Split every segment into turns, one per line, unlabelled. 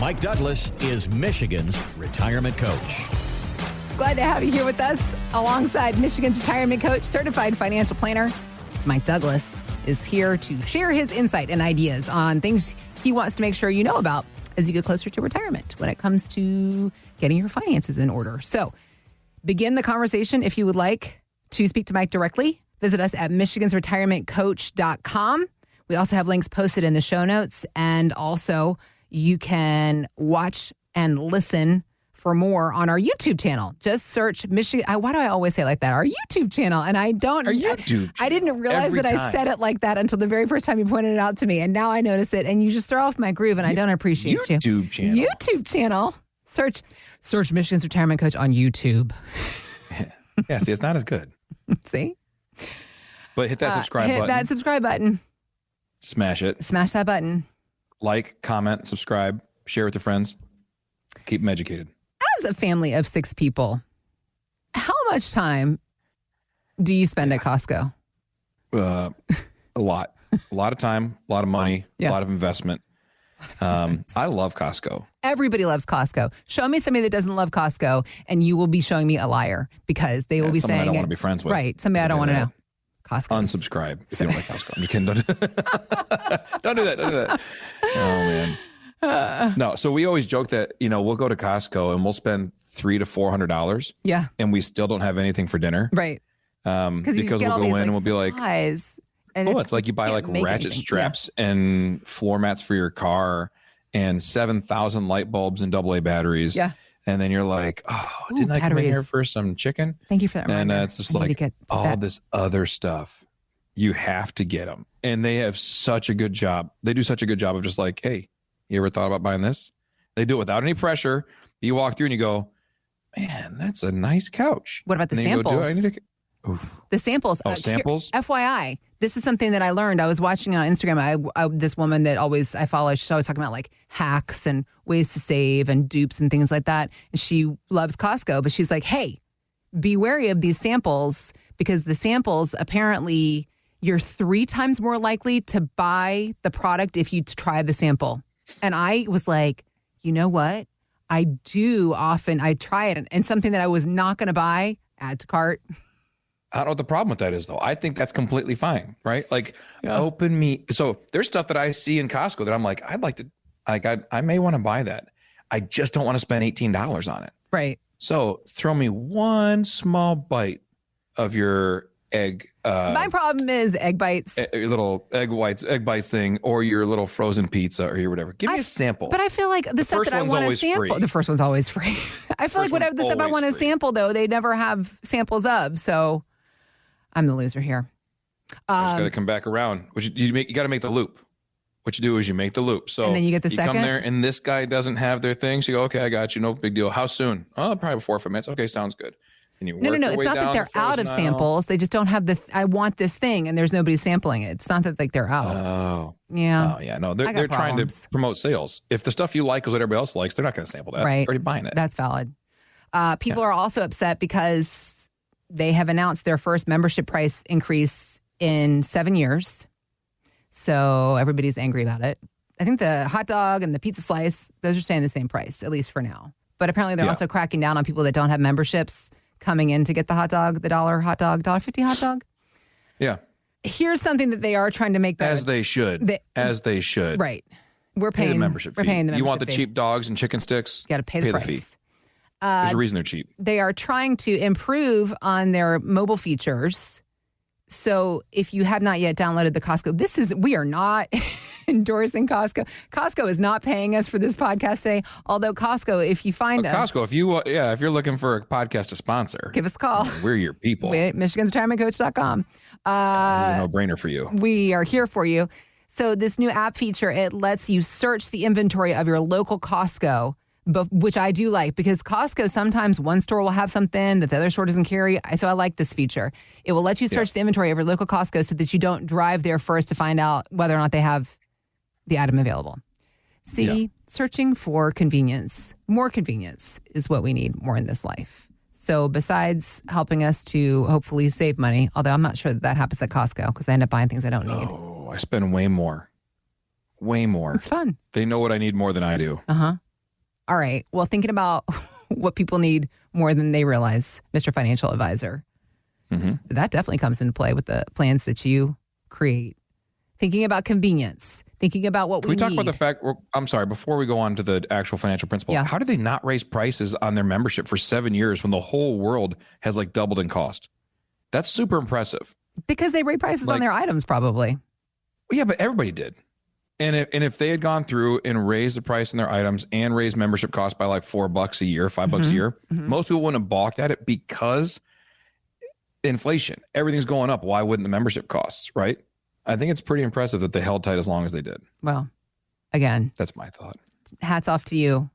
Mike Douglas is Michigan's retirement coach.
Glad to have you here with us alongside Michigan's retirement coach, certified financial planner. Mike Douglas is here to share his insight and ideas on things he wants to make sure you know about as you get closer to retirement when it comes to getting your finances in order. So begin the conversation if you would like to speak to Mike directly. Visit us at michigansretirementcoach.com. We also have links posted in the show notes, and also you can watch and listen for more on our YouTube channel. Just search Michigan. Why do I always say it like that? Our YouTube channel. And I don't.
Our YouTube channel.
I didn't realize that I said it like that until the very first time you pointed it out to me. And now I notice it. And you just throw off my groove, and I don't appreciate you.
YouTube channel.
YouTube channel. Search Michigan's Retirement Coach on YouTube.
Yeah, see, it's not as good.
See?
But hit that subscribe button.
Hit that subscribe button.
Smash it.
Smash that button.
Like, comment, subscribe, share with your friends. Keep them educated.
As a family of 6 people, how much time do you spend at Costco?
A lot. A lot of time, a lot of money, a lot of investment. I love Costco.
Everybody loves Costco. Show me somebody that doesn't love Costco, and you will be showing me a liar, because they will be saying,
I don't want to be friends with.
Right. Somebody I don't want to know. Costco.
Unsubscribe if you don't like Costco. You can don't do that. Don't do that. Oh man. No. So we always joke that, we'll go to Costco and we'll spend $300 to $400.
Yeah.
And we still don't have anything for dinner.
Right.
Because we'll go in and we'll be like, it's like you buy like ratchet straps and floor mats for your car and 7,000 light bulbs and AA batteries. Yeah. And then you're like, didn't I come in here for some chicken?
Thank you for that.
And it's just like all this other stuff. You have to get them. And they have such a good job. They do such a good job of just like, hey, you ever thought about buying this? They do it without any pressure. You walk through and you go, man, that's a nice couch.
What about the samples? The samples.
Samples?
FYI, this is something that I learned. I was watching on Instagram. This woman that I follow, she's always talking about like hacks and ways to save and dupes and things like that. And she loves Costco, but she's like, hey, be wary of these samples, because the samples, apparently you're 3 times more likely to buy the product if you try the sample. And I was like, you know what? I try it. And something that I was not going to buy, add to cart.
I don't know what the problem with that is, though. I think that's completely fine, right? Like, open me. So there's stuff that I see in Costco that I'm like, I'd like to, I may want to buy that. I just don't want to spend $18 on it.
Right.
So throw me one small bite of your egg.
My problem is egg bites.
Your little egg bites thing, or your little frozen pizza, or your whatever. Give me a sample.
But I feel like the stuff that I want to sample, the first one's always free. I feel like whatever the stuff I want to sample, though, they never have samples of. So I'm the loser here.
Just got to come back around. You got to make the loop. What you do is you make the loop. So
and then you get the second.
You come there and this guy doesn't have their things. You go, okay, I got you. No big deal. How soon? Oh, probably 4 or 5 minutes. Okay, sounds good. And you
no. It's not that they're out of samples. They just don't have I want this thing, and there's nobody sampling it. It's not that like they're out.
Oh.
Yeah.
Oh, yeah. No, they're trying to promote sales. If the stuff you like is what everybody else likes, they're not going to sample that.
Right.
They're already buying it.
That's valid. People are also upset because they have announced their first membership price increase in 7 years. So everybody's angry about it. I think the hot dog and the pizza slice, those are staying the same price, at least for now. But apparently they're also cracking down on people that don't have memberships coming in to get the hot dog, the $1 hot dog, $1.50 hot dog.
Yeah.
Here's something that they are trying to make better.
As they should.
Right. We're paying
the membership fee.
We're paying the membership
You want the
fee.
cheap dogs and chicken sticks?
You got to pay the price.
The fee. There's a reason they're cheap.
They are trying to improve on their mobile features. So if you have not yet downloaded the Costco, we are not endorsing Costco. Costco is not paying us for this podcast today. Although Costco, if you find us.
Costco, if you're looking for a podcast to sponsor.
Give us a call.
We're your people.
MichigansRetirementCoach.com.
This is a no-brainer for you.
We are here for you. So this new app feature, it lets you search the inventory of your local Costco, which I do like, because Costco, sometimes one store will have something that the other store doesn't carry. So I like this feature. It will let you search the inventory of your local Costco so that you don't drive there first to find out whether or not they have the item available. Searching for convenience. More convenience is what we need more in this life. So besides helping us to hopefully save money, although I'm not sure that happens at Costco because I end up buying things I don't need.
Oh, I spend way more. Way more.
It's fun.
They know what I need more than I do.
Uh-huh. All right. Well, thinking about what people need more than they realize, Mr. Financial Advisor, that definitely comes into play with the plans that you create. Thinking about convenience, thinking about what
Can we talk about the fact, I'm sorry, before we go on to the actual financial principle, how did they not raise prices on their membership for 7 years when the whole world has like doubled in cost? That's super impressive.
Because they raised prices on their items, probably.
Yeah, but everybody did. And if they had gone through and raised the price on their items and raised membership costs by like $4 a year, $5 a year, most people wouldn't have balked at it because inflation, everything's going up. Why wouldn't the membership costs, right? I think it's pretty impressive that they held tight as long as they did.
Well, again,
that's my thought.
Hats off to you,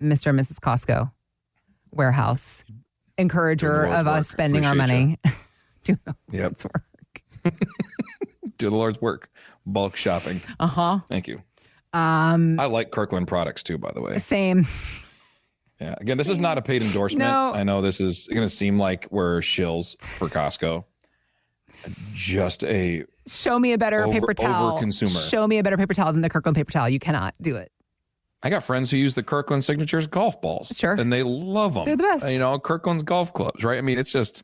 Mr. and Mrs. Costco warehouse, encourager of us spending our money. Do the Lord's work.
Do the Lord's work. Bulk shopping. Thank you. I like Kirkland products too, by the way.
Same.
Yeah. Again, this is not a paid endorsement.
No.
I know this is going to seem like we're shills for Costco. Just a
show me a better paper towel.
Consumer.
Show me a better paper towel than the Kirkland paper towel. You cannot do it.
I got friends who use the Kirkland Signatures golf balls.
Sure.
And they love them.
They're the best.
You know, Kirkland's golf clubs, right? I mean, it's just,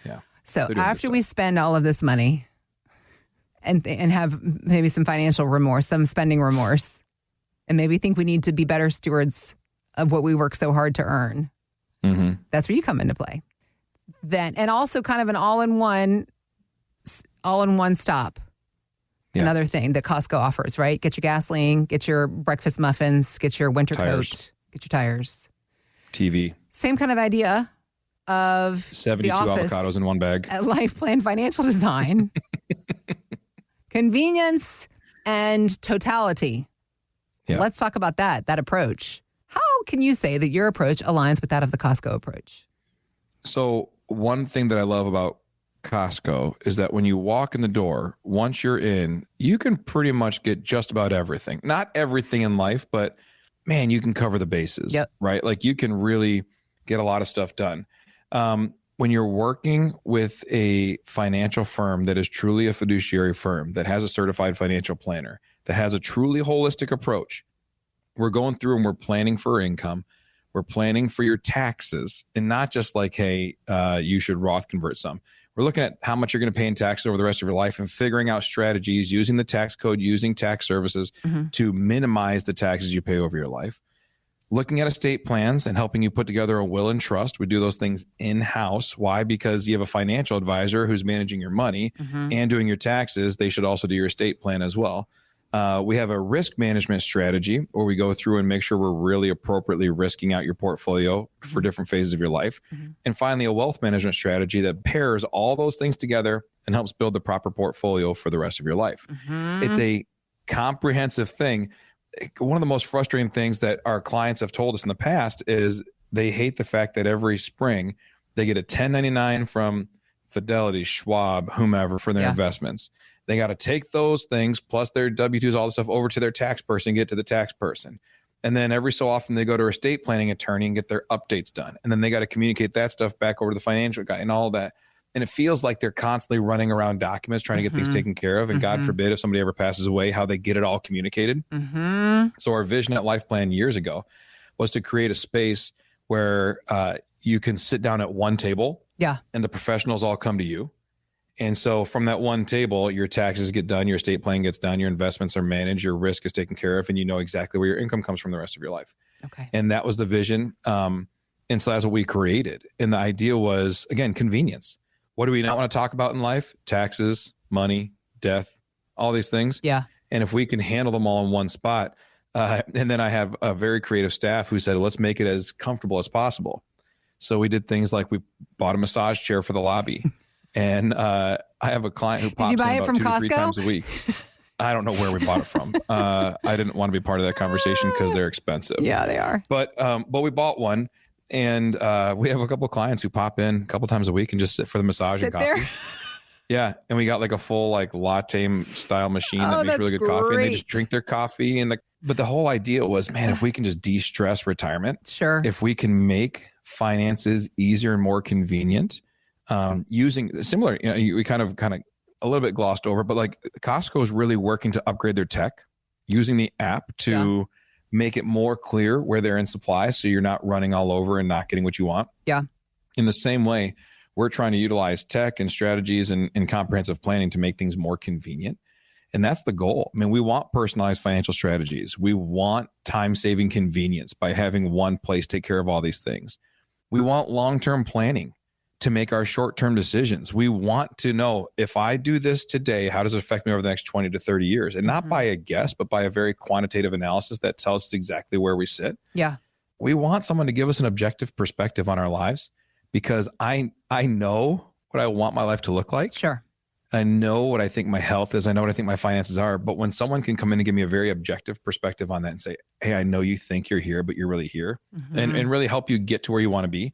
yeah.
So after we spend all of this money and have maybe some financial remorse, some spending remorse, and maybe think we need to be better stewards of what we work so hard to earn, that's where you come into play. Then, and also kind of an all-in-one stop. Yeah. Another thing that Costco offers, right? Get your gasoline, get your breakfast muffins, get your winter coat, get your tires.
TV.
Same kind of idea of
72 avocados in one bag.
At Life Plan Financial Design. Convenience and totality. Yeah. Let's talk about that approach. How can you say that your approach aligns with that of the Costco approach?
So one thing that I love about Costco is that when you walk in the door, once you're in, you can pretty much get just about everything. Not everything in life, but man, you can cover the bases, right? Like you can really get a lot of stuff done. When you're working with a financial firm that is truly a fiduciary firm, that has a certified financial planner, that has a truly holistic approach, we're going through and we're planning for income. We're planning for your taxes, and not just like, hey, you should Roth convert some. We're looking at how much you're going to pay in taxes over the rest of your life and figuring out strategies using the tax code, using tax services to minimize the taxes you pay over your life. Looking at estate plans and helping you put together a will and trust. We do those things in-house. Why? Because you have a financial advisor who's managing your money and doing your taxes. They should also do your estate plan as well. We have a risk management strategy where we go through and make sure we're really appropriately risking out your portfolio for different phases of your life. And finally, a wealth management strategy that pairs all those things together and helps build the proper portfolio for the rest of your life. It's a comprehensive thing. One of the most frustrating things that our clients have told us in the past is they hate the fact that every spring they get a 1099 from Fidelity, Schwab, whomever for their investments. They got to take those things plus their W-2s, all the stuff over to their tax person, get to the tax person. And then every so often they go to a estate planning attorney and get their updates done. And then they got to communicate that stuff back over to the financial guy and all that. And it feels like they're constantly running around documents trying to get things taken care of. And God forbid if somebody ever passes away, how they get it all communicated. So our vision at Life Plan years ago was to create a space where you can sit down at one table and the professionals all come to you. And so from that one table, your taxes get done, your estate plan gets done, your investments are managed, your risk is taken care of, and you know exactly where your income comes from the rest of your life. Okay. And that was the vision. And so that's what we created. And the idea was, again, convenience. What do we not want to talk about in life? Taxes, money, death, all these things. Yeah. And if we can handle them all in one spot, and then I have a very creative staff who said, let's make it as comfortable as possible. So we did things like we bought a massage chair for the lobby. And I have a client who pops in about 2 to 3 times a week. I don't know where we bought it from. I didn't want to be part of that conversation because they're expensive. Yeah, they are. But we bought one, and we have a couple of clients who pop in a couple times a week and just sit for the massage and coffee. There. Yeah, and we got like a full like latte style machine that makes really good coffee, and they just drink their coffee. And but the whole idea was, man, if we can just de-stress retirement, if we can make finances easier and more convenient. Using similar, we kind of a little bit glossed over, but like Costco is really working to upgrade their tech, using the app to make it more clear where they're in supply so you're not running all over and not getting what you want.
Yeah.
In the same way, we're trying to utilize tech and strategies and comprehensive planning to make things more convenient. And that's the goal. I mean, we want personalized financial strategies. We want time-saving convenience by having one place take care of all these things. We want long-term planning to make our short-term decisions. We want to know, if I do this today, how does it affect me over the next 20 to 30 years? And not by a guess, but by a very quantitative analysis that tells us exactly where we sit.
Yeah.
We want someone to give us an objective perspective on our lives, because I know what I want my life to look like.
Sure.
I know what I think my health is. I know what I think my finances are. But when someone can come in and give me a very objective perspective on that and say, hey, I know you think you're here, but you're really here, and really help you get to where you want to be,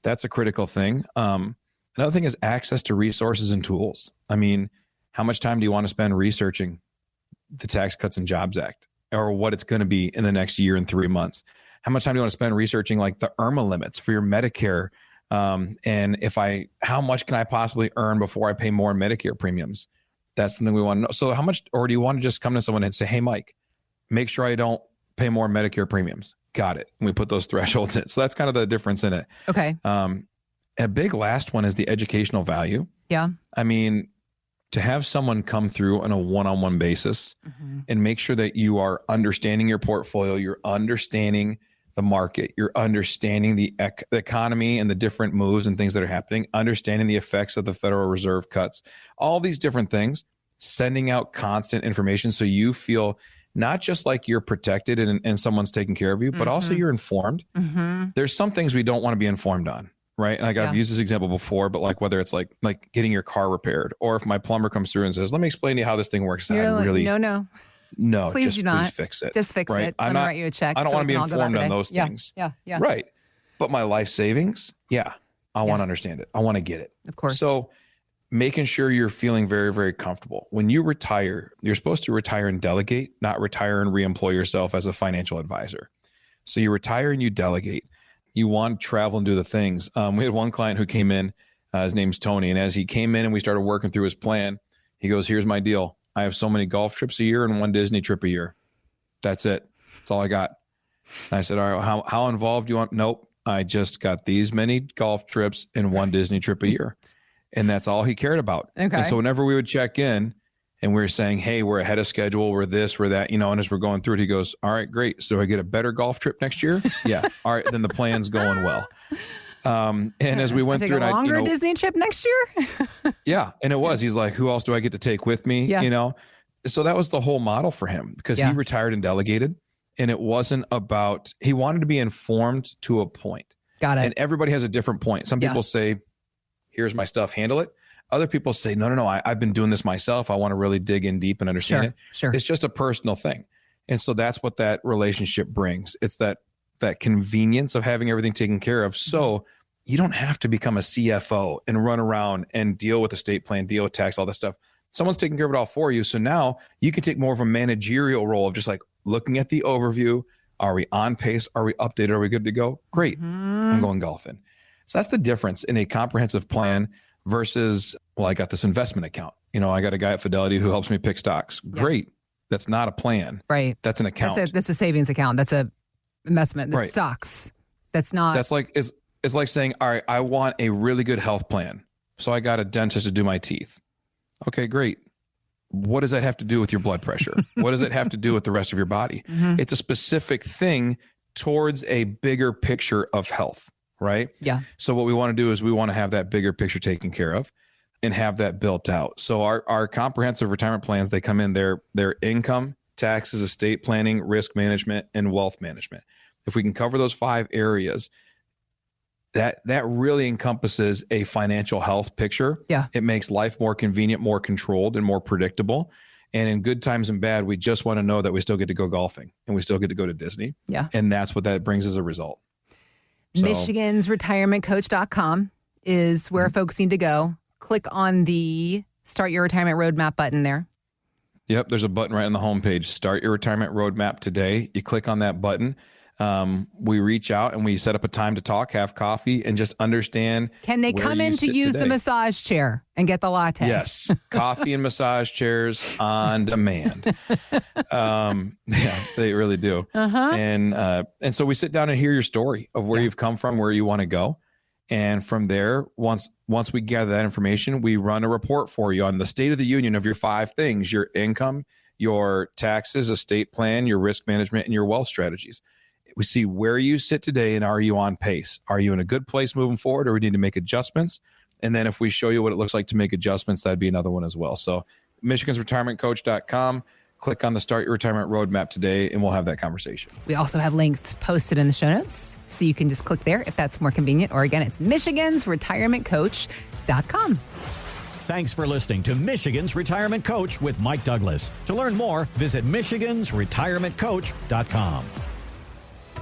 that's a critical thing. Another thing is access to resources and tools. I mean, how much time do you want to spend researching the Tax Cuts and Jobs Act, or what it's going to be in the next year and 3 months? How much time do you want to spend researching like the IRMA limits for your Medicare? And how much can I possibly earn before I pay more Medicare premiums? That's something we want to know. So how much, or do you want to just come to someone and say, hey, Mike, make sure I don't pay more Medicare premiums? Got it. And we put those thresholds in. So that's kind of the difference in it.
Okay.
A big last one is the educational value.
Yeah.
I mean, to have someone come through on a one-on-one basis and make sure that you are understanding your portfolio, you're understanding the market, you're understanding the economy and the different moves and things that are happening, understanding the effects of the Federal Reserve cuts, all these different things, sending out constant information so you feel not just like you're protected and someone's taking care of you, but also you're informed. There's some things we don't want to be informed on, right? And like I've used this example before, but like whether it's like getting your car repaired, or if my plumber comes through and says, let me explain to you how this thing works. No,
please do not.
Please fix it.
Just fix
right?
it. Let me write you a check.
I don't want to be informed on those things.
Yeah.
Right. But my life savings, I want to understand it. I want to get it.
Of course.
So making sure you're feeling very, very comfortable. When you retire, you're supposed to retire and delegate, not retire and reemploy yourself as a financial advisor. So you retire and you delegate. You want to travel and do the things. We had one client who came in, his name's Tony. And as he came in and we started working through his plan, he goes, here's my deal. I have so many golf trips a year and one Disney trip a year. That's it. That's all I got. And I said, all right, how involved do you want? Nope. I just got these many golf trips and one Disney trip a year. And that's all he cared about.
Okay.
And so whenever we would check in and we were saying, hey, we're ahead of schedule, we're this, we're that, and as we're going through it, he goes, all right, great. So I get a better golf trip next year? Yeah. All right. Then the plan's going well. And as we went through,
a longer Disney trip next year.
Yeah. And it was, he's like, who else do I get to take with me?
Yeah.
So that was the whole model for him, because he retired and delegated, and it wasn't about, he wanted to be informed to a point.
Got it.
And everybody has a different point. Some people say, here's my stuff, handle it. Other people say, no, I've been doing this myself. I want to really dig in deep and understand it.
Sure.
It's just a personal thing. And so that's what that relationship brings. It's that convenience of having everything taken care of. So you don't have to become a CFO and run around and deal with estate plan, deal with tax, all this stuff. Someone's taking care of it all for you. So now you can take more of a managerial role of just like looking at the overview. Are we on pace? Are we updated? Are we good to go? Great. I'm going golfing. So that's the difference in a comprehensive plan versus, well, I got this investment account. I got a guy at Fidelity who helps me pick stocks. Great. That's not a plan.
Right.
That's an account.
That's a savings account. That's a investment. That's stocks. That's not.
That's like, it's like saying, all right, I want a really good health plan. So I got a dentist to do my teeth. Okay, great. What does that have to do with your blood pressure? What does it have to do with the rest of your body? It's a specific thing towards a bigger picture of health, right?
Yeah.
So what we want to do is we want to have that bigger picture taken care of and have that built out. So our comprehensive retirement plans, they come in their income, taxes, estate planning, risk management, and wealth management. If we can cover those 5 areas, that really encompasses a financial health picture.
Yeah.
It makes life more convenient, more controlled, and more predictable. And in good times and bad, we just want to know that we still get to go golfing and we still get to go to Disney.
Yeah.
And that's what that brings as a result. So,
Michigan's retirementcoach.com is where folks need to go. Click on the Start Your Retirement Roadmap button there.
Yep. There's a button right on the homepage. Start Your Retirement Roadmap today. You click on that button. we reach out and we set up a time to talk, have coffee, and just understand.
Can they come in to use the massage chair and get the latte?
Yes. Coffee and massage chairs on demand. Yeah, they really do. And so we sit down and hear your story of where you've come from, where you want to go. And from there, once we gather that information, we run a report for you on the state of the union of your 5 things: your income, your taxes, estate plan, your risk management, and your wealth strategies. We see where you sit today and are you on pace? Are you in a good place moving forward, or we need to make adjustments? And then if we show you what it looks like to make adjustments, that'd be another one as well. So michigansretirementcoach.com, click on the Start Your Retirement Roadmap today, and we'll have that conversation.
We also have links posted in the show notes, so you can just click there if that's more convenient. Or again, it's michigansretirementcoach.com.
Thanks for listening to Michigan's Retirement Coach with Mike Douglas. To learn more, visit michigansretirementcoach.com.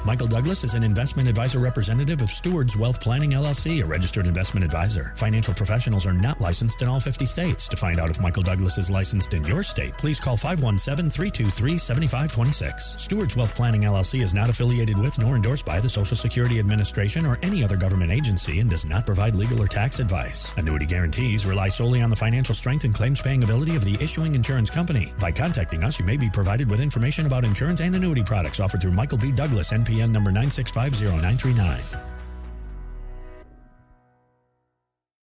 Michael Douglas is an investment advisor representative of Stewards Wealth Planning, LLC, a registered investment advisor. Financial professionals are not licensed in all 50 states. To find out if Michael Douglas is licensed in your state, please call 517-323-7526. Stewards Wealth Planning, LLC is not affiliated with nor endorsed by the Social Security Administration or any other government agency and does not provide legal or tax advice. Annuity guarantees rely solely on the financial strength and claims-paying ability of the issuing insurance company. By contacting us, you may be provided with information about insurance and annuity products offered through Michael B. Douglas, NPN number 9650939.